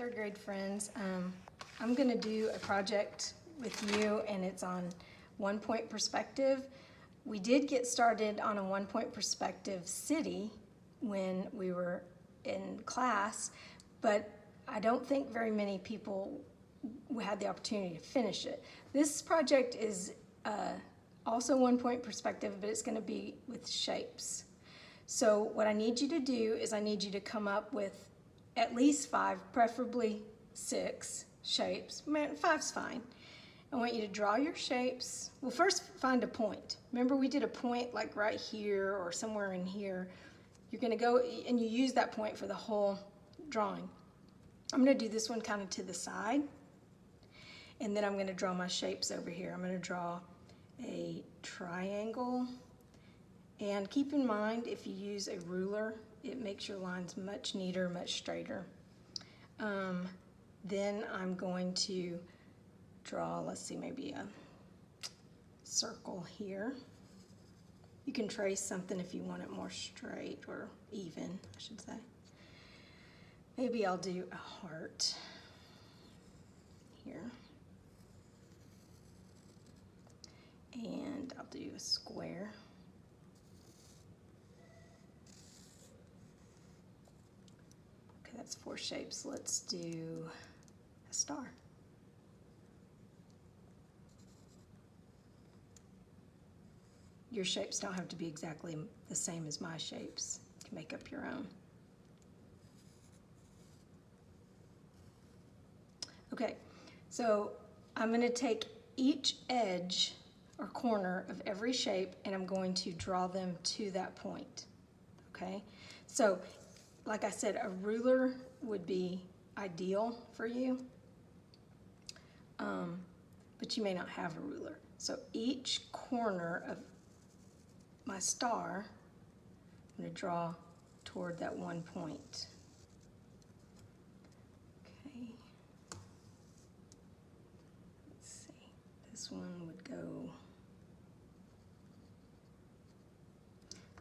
third grade friends. I'm going to do a project with you, and it's on 1-point perspective. We did get started on a 1-point perspective city when we were in class, but I don't think very many people had the opportunity to finish it. This project is also 1-point perspective, but it's going to be with shapes. So what I need you to do is I need you to come up with at least 5, preferably 6 shapes. Man, 5's fine. I want you to draw your shapes. Well, first find a point. Remember we did a point like right here or somewhere in here. You're gonna go and you use that point for the whole drawing. I'm gonna do this one kind of to the side, and then I'm gonna draw my shapes over here. I'm gonna draw a triangle, and keep in mind if you use a ruler, it makes your lines much neater, much straighter. Then I'm going to draw, let's see, maybe a circle here. You can trace something if you want it more straight or even, I should say. Maybe I'll do a heart here. And I'll do a square. Okay, that's 4 shapes. Let's do a star. Your shapes don't have to be exactly the same as my shapes. You can make up your own. Okay, so I'm going to take each edge or corner of every shape and I'm going to draw them to that point. Okay, so like I said, a ruler would be ideal for you, but you may not have a ruler. So each corner of my star, I'm going to draw toward that one point. Okay. Let's see. This one would go.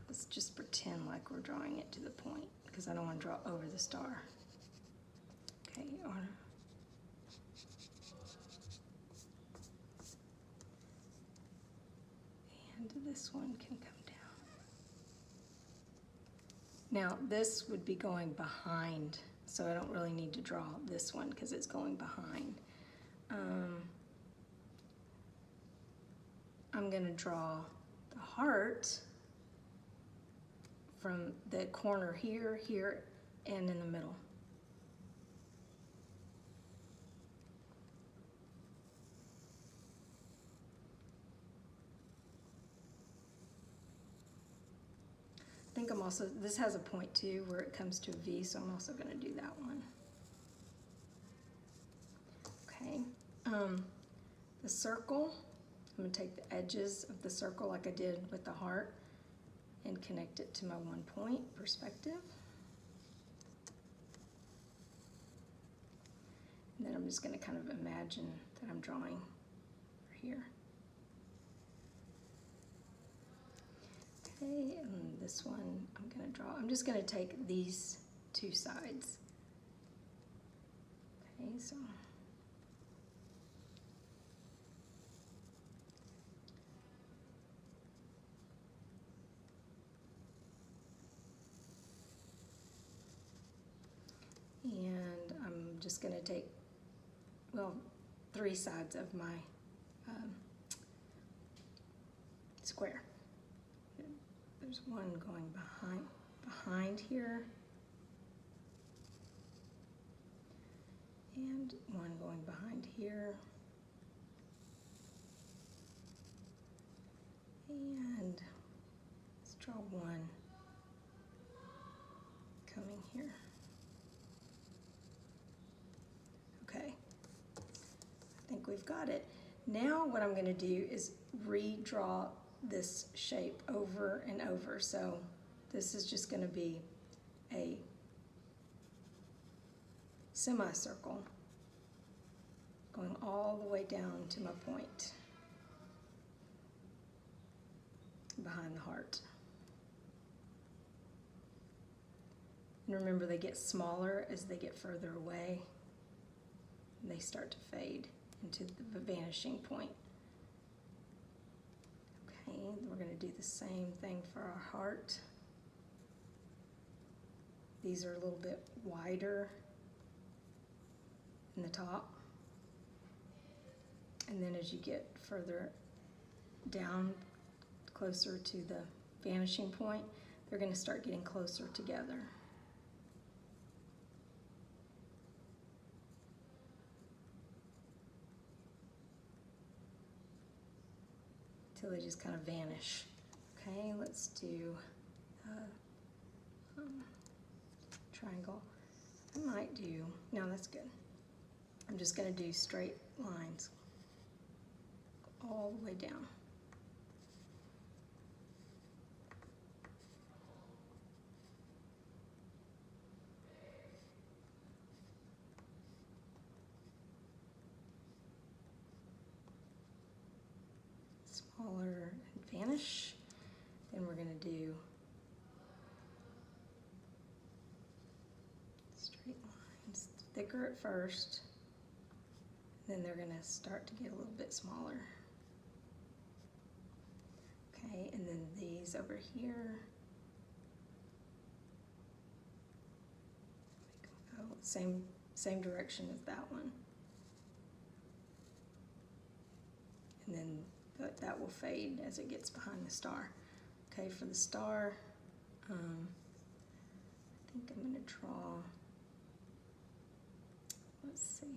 Let's just pretend like we're drawing it to the point because I don't want to draw over the star. Okay. And this one can come down. Now this would be going behind, so I don't really need to draw this one because it's going behind. I'm going to draw the heart from the corner here, here, and in the middle. I think I'm also, this has a point too where it comes to a V, so I'm also going to do that one. Okay, the circle, I'm going to take the edges of the circle like I did with the heart and connect it to my 1-point perspective. And then I'm just going to kind of imagine that I'm drawing here. Okay, and this one I'm going to draw. I'm just going to take these 2 sides. Okay, so. And I'm just going to take, well, 3 sides of my square. There's one going behind here, and one going behind here, and let's draw one coming here. Okay, I think we've got it. Now what I'm going to do is redraw this shape over and over. So this is just going to be a semicircle going all the way down to my point behind the heart. And remember, they get smaller as they get further away. and they start to fade into the vanishing point. Okay, we're going to do the same thing for our heart. These are a little bit wider in the top. And then as you get further down, closer to the vanishing point, they're going to start getting closer together. Till they just kind of vanish. Okay, let's do triangle. I might do, no, that's good. I'm just going to do straight lines all the way down. Smaller and vanish. Then we're going to do straight lines, thicker at first, then they're going to start to get a little bit smaller. Okay, and then these over here, oh, same direction as that one. And then that will fade as it gets behind the star. Okay, for the star, I think I'm going to draw, let's see.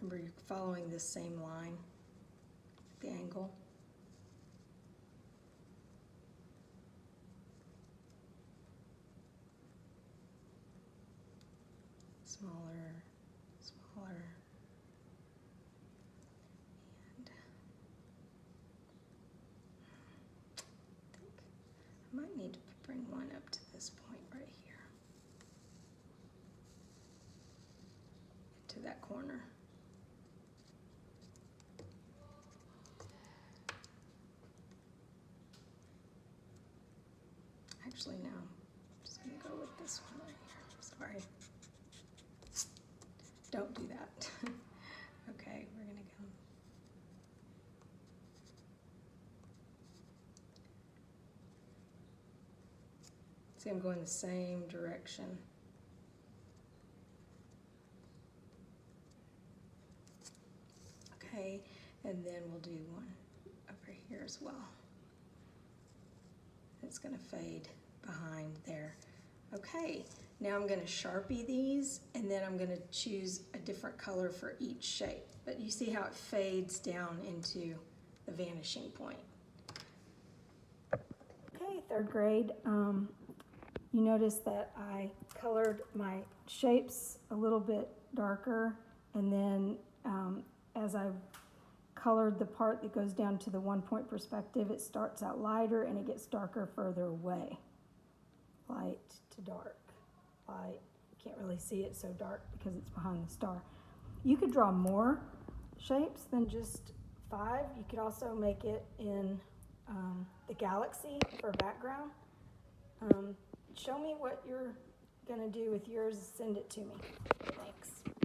Remember, you're following this same line, the angle. Smaller, smaller. And I think I might need to bring one up to this point right here, to that corner. Actually, no, I'm just going to go with this one right here. Sorry. Don't do that. Okay, we're going to go. See, I'm going the same direction. Okay, and then we'll do one over here as well. It's going to fade behind there. Okay, now I'm going to Sharpie these, and then I'm going to choose a different color for each shape. But you see how it fades down into the vanishing point. Okay, third grade, you notice that I colored my shapes a little bit darker, and then as I colored the part that goes down to the 1 point perspective, it starts out lighter and it gets darker further away. Light to dark, light. You can't really see it so dark because it's behind the star. You could draw more shapes than just 5. You could also make it in the galaxy for background. Show me what you're gonna do with yours, send it to me.